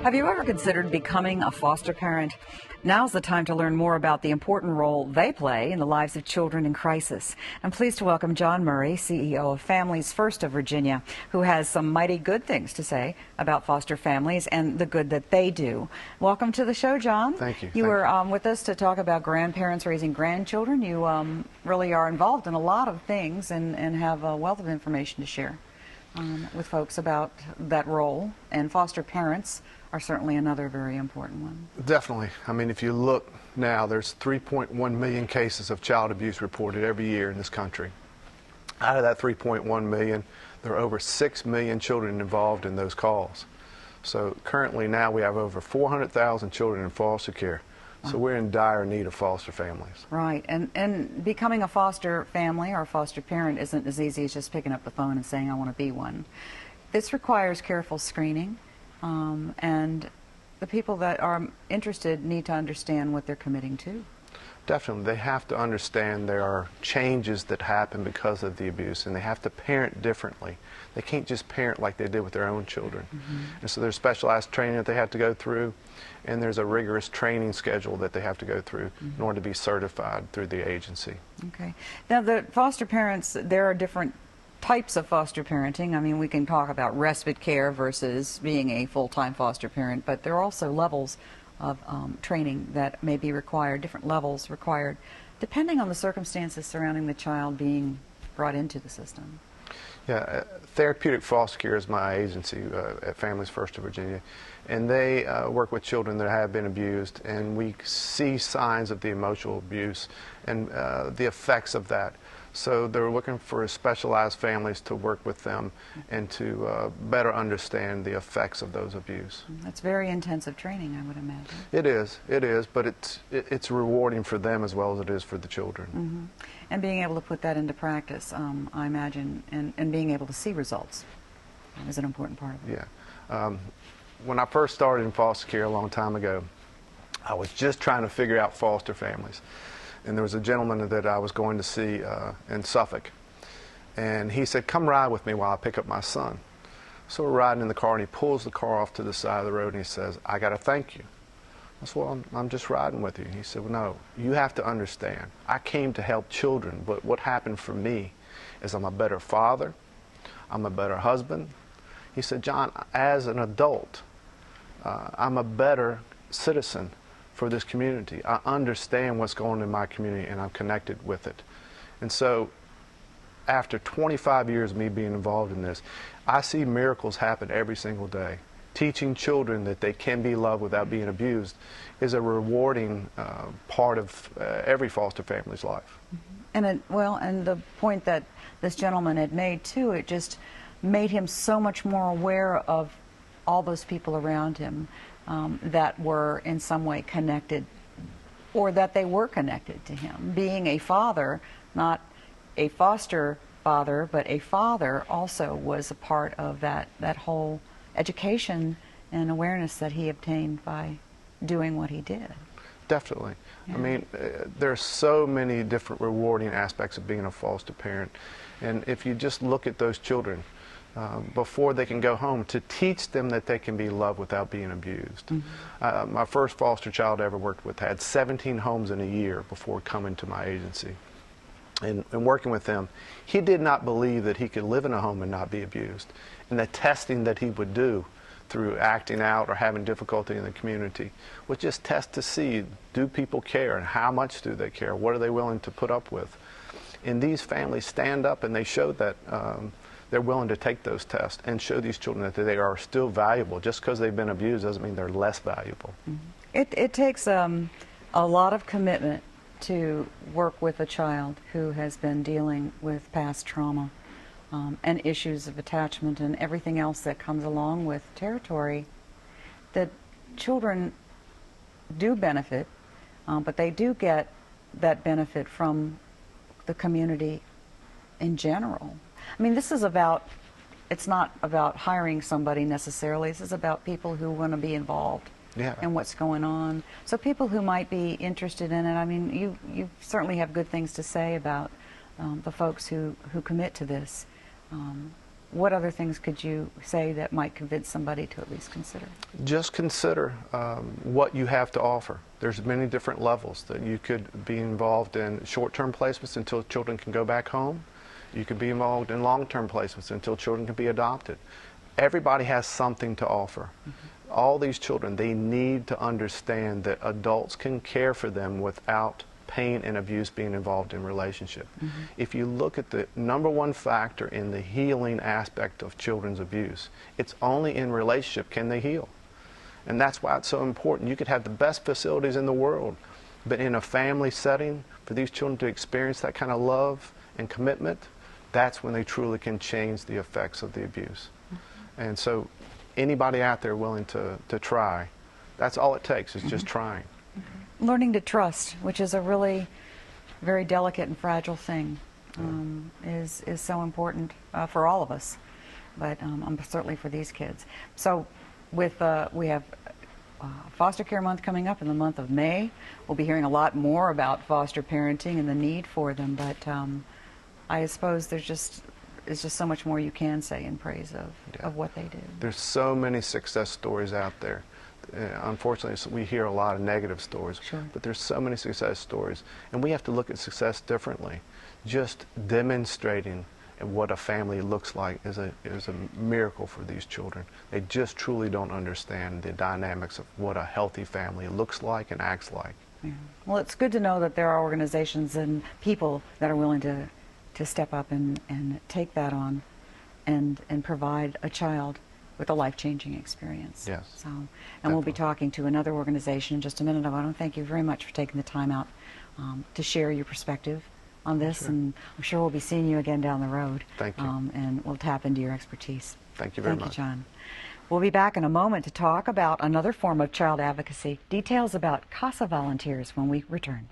Have you ever considered becoming a foster parent? Now's the time to learn more about the important role they play in the lives of children in crisis. I'm pleased to welcome John Murray, CEO of Families First of Virginia, who has some mighty good things to say about foster families and the good that they do. Welcome to the show, John. Thank you. You were with us to talk about grandparents raising grandchildren. You really are involved in a lot of things and have a wealth of information to share with folks about that role, and foster parents are certainly another very important one. Definitely. I mean, if you look now, there's 3.1 million cases of child abuse reported every year in this country. Out of that 3.1 million, there are over 6 million children involved in those calls. So currently now we have over 400,000 children in foster care. So we're in dire need of foster families. Right, and becoming a foster family or a foster parent isn't as easy as just picking up the phone and saying, I want to be one. This requires careful screening, and the people that are interested need to understand what they're committing to. Definitely. They have to understand there are changes that happen because of the abuse, and they have to parent differently. They can't just parent like they did with their own children. And so there's specialized training that they have to go through, and there's a rigorous training schedule that they have to go through in order to be certified through the agency. Okay. Now, the foster parents, there are different types of foster parenting. I mean, we can talk about respite care versus being a full-time foster parent, but there are also levels of training that may be required, different levels required, depending on the circumstances surrounding the child being brought into the system. Yeah, Therapeutic Foster Care is my agency at Families First of Virginia, and they work with children that have been abused, and we see signs of the emotional abuse and the effects of that. So they're looking for specialized families to work with them and to better understand the effects of those abuse. That's very intensive training, I would imagine. It is, but it's rewarding for them as well as it is for the children. And being able to put that into practice, I imagine, and being able to see results is an important part of it. Yeah. When I first started in foster care a long time ago, I was just trying to figure out foster families. And there was a gentleman that I was going to see in Suffolk, and he said, come ride with me while I pick up my son. So we're riding in the car, and he pulls the car off to the side of the road, and he says, I got to thank you. I said, well, I'm just riding with you. He said, well, no, you have to understand. I came to help children, but what happened for me is I'm a better father, I'm a better husband. He said, John, as an adult, I'm a better citizen for this community. I understand what's going on in my community, and I'm connected with it. And so after 25 years of me being involved in this, I see miracles happen every single day. Teaching children that they can be loved without being abused is a rewarding part of every foster family's life. And and the point that this gentleman had made too, it just made him so much more aware of all those people around him that were in some way connected, or that they were connected to him. Being a father, not a foster father, but a father, also was a part of that whole education and awareness that he obtained by doing what he did. Definitely. Yeah. I mean, there are so many different rewarding aspects of being a foster parent. And if you just look at those children, before they can go home, to teach them that they can be loved without being abused. My first foster child I ever worked with had 17 homes in a year before coming to my agency. And working with him, he did not believe that he could live in a home and not be abused. And the testing that he would do through acting out or having difficulty in the community was just test to see, do people care, and how much do they care? What are they willing to put up with? And these families stand up and they show that they're willing to take those tests and show these children that they are still valuable. Just because they've been abused doesn't mean they're less valuable. It takes a lot of commitment to work with a child who has been dealing with past trauma and issues of attachment and everything else that comes along with territory. That children do benefit, but they do get that benefit from the community in general. I mean, this is about, it's not about hiring somebody necessarily. This is about people who want to be involved in what's going on. So people who might be interested in it, I mean, you certainly have good things to say about the folks who commit to this. what other things could you say that might convince somebody to at least consider? Just consider what you have to offer. There's many different levels that you could be involved in short-term placements until children can go back home. You could be involved in long-term placements until children can be adopted. Everybody has something to offer. All these children, they need to understand that adults can care for them without pain and abuse being involved in relationship. If you look at the #1 factor in the healing aspect of children's abuse, it's only in relationship can they heal. And that's why it's so important. You could have the best facilities in the world, but in a family setting, for these children to experience that kind of love and commitment, that's when they truly can change the effects of the abuse. And so anybody out there willing to try, that's all it takes, is just trying. Learning to trust, which is a really very delicate and fragile thing, is so important for all of us, but certainly for these kids. So with we have Foster Care Month coming up in the month of May. We'll be hearing a lot more about foster parenting and the need for them, but I suppose there's just so much more you can say in praise of what they do. There's so many success stories out there. Unfortunately, we hear a lot of negative stories, but there's so many success stories, and we have to look at success differently. Just demonstrating what a family looks like is a miracle for these children. They just truly don't understand the dynamics of what a healthy family looks like and acts like. Yeah. Well, it's good to know that there are organizations and people that are willing to step up and take that on and provide a child with a life-changing experience. Yes. So, and we'll be talking to another organization in just a minute. I want to thank you very much for taking the time out to share your perspective on this, and I'm sure we'll be seeing you again down the road. Thank you. And we'll tap into your expertise. Thank you very much. Thank you, John. We'll be back in a moment to talk about another form of child advocacy, details about CASA volunteers when we return.